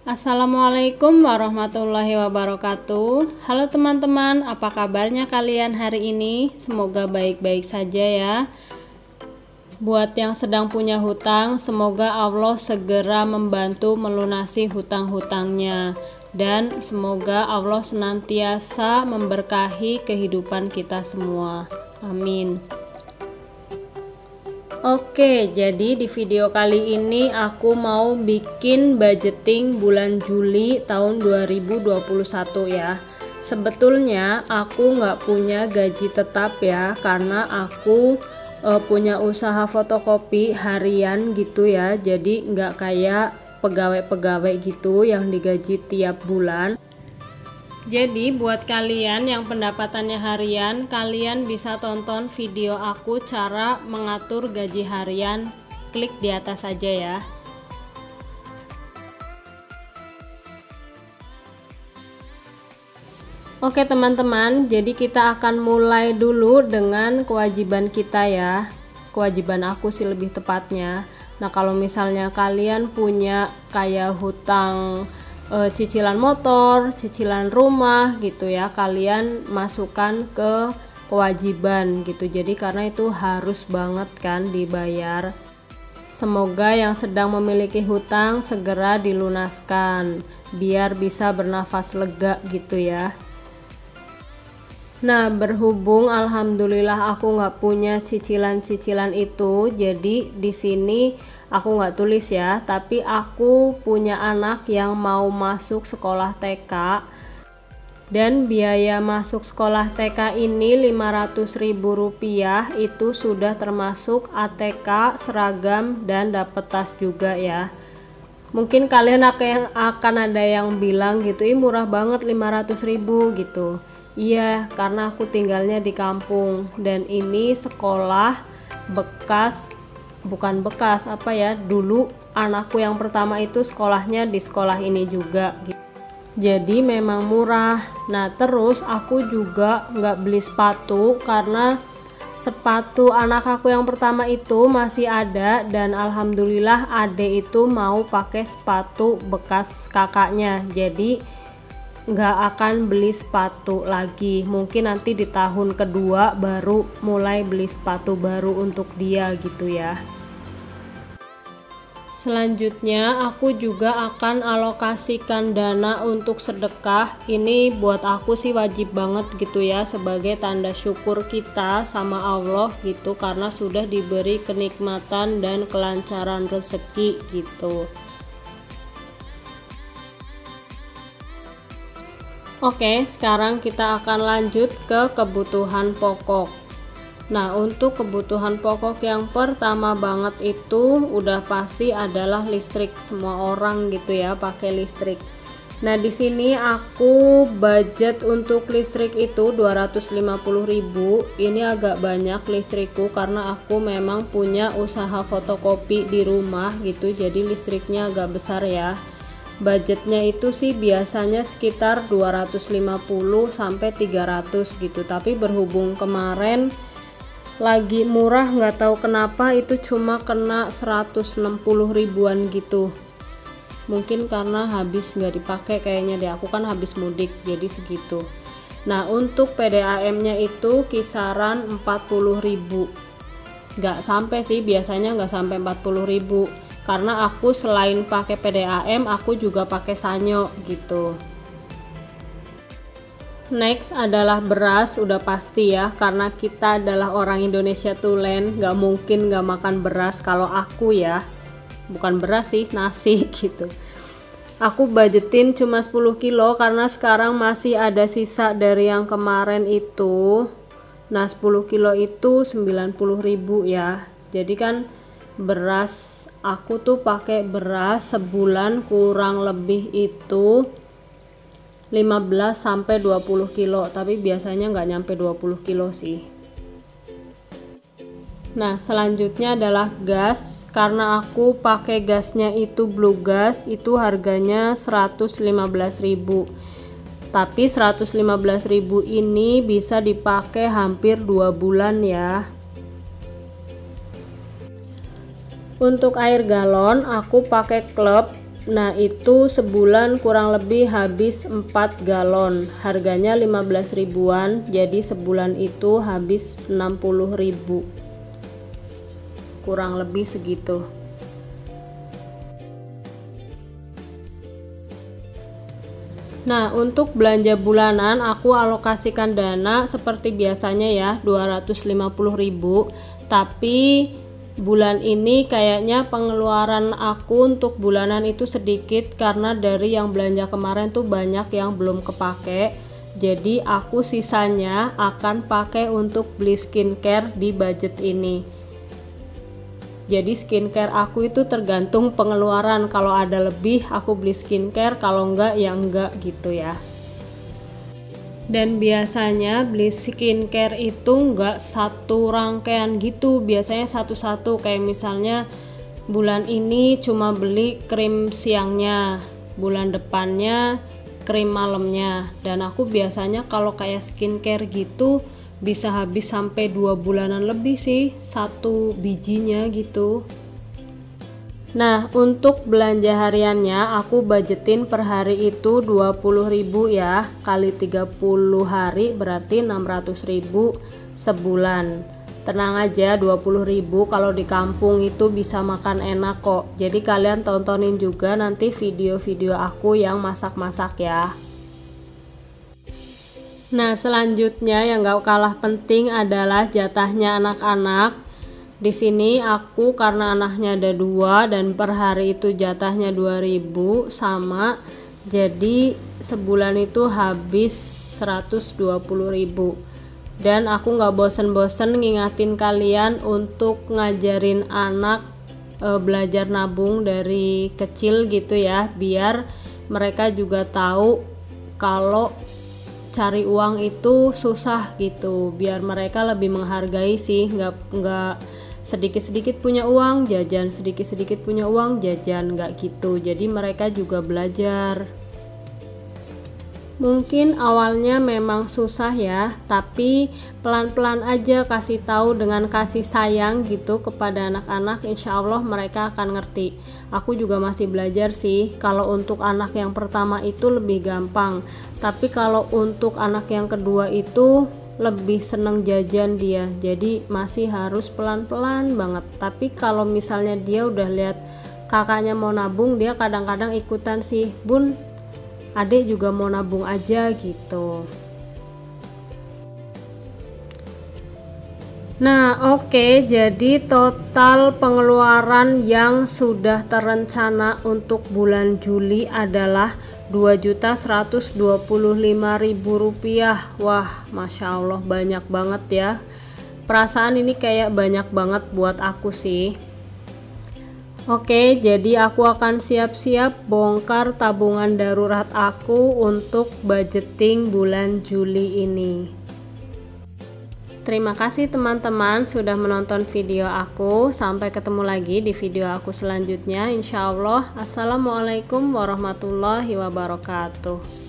Assalamualaikum warahmatullahi wabarakatuh. Halo teman-teman, apa kabarnya kalian hari ini? Semoga baik-baik saja ya. Buat yang sedang punya hutang, semoga Allah segera membantu melunasi hutang-hutangnya. Dan semoga Allah senantiasa memberkahi kehidupan kita semua. Amin. Oke, jadi di video kali ini aku mau bikin budgeting bulan Juli tahun 2021 ya. Sebetulnya aku nggak punya gaji tetap ya, karena aku punya usaha fotokopi harian gitu ya. Jadi nggak kayak pegawai-pegawai gitu yang digaji tiap bulan. Jadi buat kalian yang pendapatannya harian, kalian bisa tonton video aku cara mengatur gaji harian, klik di atas saja ya. Oke teman-teman, jadi kita akan mulai dulu dengan kewajiban kita ya. Kewajiban aku sih lebih tepatnya. Nah kalau misalnya kalian punya kayak hutang cicilan motor, cicilan rumah gitu ya, kalian masukkan ke kewajiban gitu. Jadi karena itu harus banget kan dibayar. Semoga yang sedang memiliki hutang segera dilunaskan biar bisa bernafas lega gitu ya. Nah, berhubung alhamdulillah aku nggak punya cicilan-cicilan itu, jadi di sini aku nggak tulis ya, tapi aku punya anak yang mau masuk sekolah TK dan biaya masuk sekolah TK ini Rp500.000, itu sudah termasuk ATK, seragam, dan dapat tas juga ya. Mungkin kalian akan ada yang bilang gitu, ih murah banget 500.000 gitu. Iya, karena aku tinggalnya di kampung dan ini sekolah bekas, bukan bekas apa ya, dulu anakku yang pertama itu sekolahnya di sekolah ini juga gitu. Jadi memang murah. Nah terus aku juga nggak beli sepatu karena sepatu anak aku yang pertama itu masih ada dan alhamdulillah adek itu mau pakai sepatu bekas kakaknya, jadi nggak akan beli sepatu lagi. Mungkin nanti di tahun kedua baru mulai beli sepatu baru untuk dia gitu ya. Selanjutnya aku juga akan alokasikan dana untuk sedekah. Ini buat aku sih wajib banget gitu ya, sebagai tanda syukur kita sama Allah gitu, karena sudah diberi kenikmatan dan kelancaran rezeki gitu. Oke, sekarang kita akan lanjut ke kebutuhan pokok. Nah, untuk kebutuhan pokok yang pertama banget itu udah pasti adalah listrik. Semua orang gitu ya pakai listrik. Nah, di sini aku budget untuk listrik itu 250.000. Ini agak banyak listrikku karena aku memang punya usaha fotokopi di rumah gitu. Jadi listriknya agak besar ya. Budgetnya itu sih biasanya sekitar 250 sampai 300 gitu, tapi berhubung kemarin lagi murah nggak tahu kenapa itu cuma kena 160 ribuan gitu. Mungkin karena habis nggak dipakai kayaknya deh, aku kan habis mudik jadi segitu. Nah untuk PDAM nya itu kisaran 40.000, nggak sampai sih, biasanya nggak sampai 40.000 karena aku selain pakai PDAM aku juga pakai sanyo gitu. Next adalah beras, udah pasti ya, karena kita adalah orang Indonesia tulen, nggak mungkin nggak makan beras. Kalau aku ya, bukan beras sih, nasi gitu. Aku budgetin cuma 10 kilo karena sekarang masih ada sisa dari yang kemarin itu. Nah 10 kilo itu 90.000 ya. Jadi kan beras, aku tuh pakai beras sebulan kurang lebih itu 15 sampai 20 kilo, tapi biasanya nggak nyampe 20 kilo sih. Nah selanjutnya adalah gas, karena aku pakai gasnya itu Blue Gas, itu harganya 115.000, tapi 115.000 ini bisa dipakai hampir 2 bulan ya. Untuk air galon aku pakai Club Nah itu sebulan kurang lebih habis 4 galon, harganya 15 ribuan, jadi sebulan itu habis 60 ribu, kurang lebih segitu. Nah untuk belanja bulanan aku alokasikan dana seperti biasanya ya 250 ribu, tapi bulan ini kayaknya pengeluaran aku untuk bulanan itu sedikit karena dari yang belanja kemarin tuh banyak yang belum kepake. Jadi aku sisanya akan pakai untuk beli skincare di budget ini. Jadi skincare aku itu tergantung pengeluaran, kalau ada lebih aku beli skincare, kalau enggak ya enggak gitu ya. Dan biasanya beli skincare itu enggak satu rangkaian gitu, biasanya satu-satu, kayak misalnya bulan ini cuma beli krim siangnya, bulan depannya krim malamnya. Dan aku biasanya kalau kayak skincare gitu bisa habis sampai 2 bulanan lebih sih satu bijinya gitu. Nah untuk belanja hariannya aku budgetin per hari itu 20.000 ya, kali 30 hari berarti 600.000 sebulan. Tenang aja 20.000 kalau di kampung itu bisa makan enak kok. Jadi kalian tontonin juga nanti video-video aku yang masak-masak ya. Nah selanjutnya yang gak kalah penting adalah jatahnya anak-anak. Di sini aku karena anaknya ada 2 dan per hari itu jatahnya 2.000 sama, jadi sebulan itu habis 120.000. Dan aku nggak bosen-bosen ngingatin kalian untuk ngajarin anak belajar nabung dari kecil gitu ya, biar mereka juga tahu kalau cari uang itu susah gitu, biar mereka lebih menghargai sih, nggak sedikit-sedikit punya uang jajan, sedikit-sedikit punya uang jajan, nggak gitu. Jadi mereka juga belajar. Mungkin awalnya memang susah ya, tapi pelan-pelan aja kasih tahu dengan kasih sayang gitu kepada anak-anak, insya Allah mereka akan ngerti. Aku juga masih belajar sih, kalau untuk anak yang pertama itu lebih gampang, tapi kalau untuk anak yang kedua itu lebih seneng jajan dia, jadi masih harus pelan-pelan banget. Tapi kalau misalnya dia udah lihat kakaknya mau nabung, dia kadang-kadang ikutan sih, bun adik juga mau nabung aja gitu. Nah oke, jadi total pengeluaran yang sudah terencana untuk bulan Juli adalah Rp2.125.000. Wah Masya Allah banyak banget ya. Perasaan ini kayak banyak banget buat aku sih. Oke, jadi aku akan siap-siap bongkar tabungan darurat aku untuk budgeting bulan Juli ini. Terima kasih teman-teman sudah menonton video aku. Sampai ketemu lagi di video aku selanjutnya, insya Allah. Assalamualaikum warahmatullahi wabarakatuh.